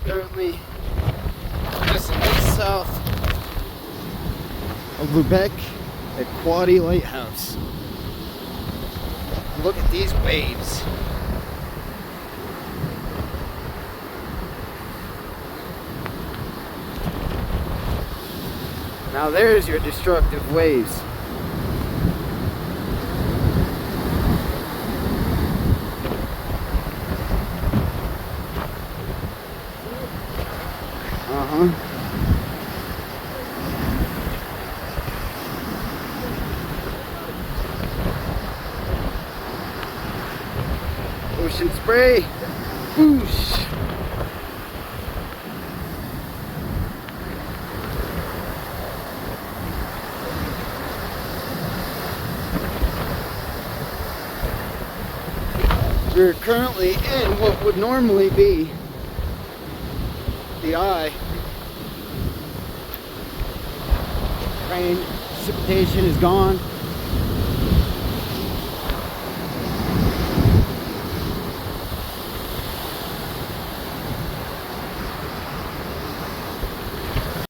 Currently just a little south of Lubec at Quoddy Lighthouse. Look at these waves. Now there's your destructive waves. Ocean spray. Whoosh. We're currently in what would normally be the eye. Rain, precipitation is gone.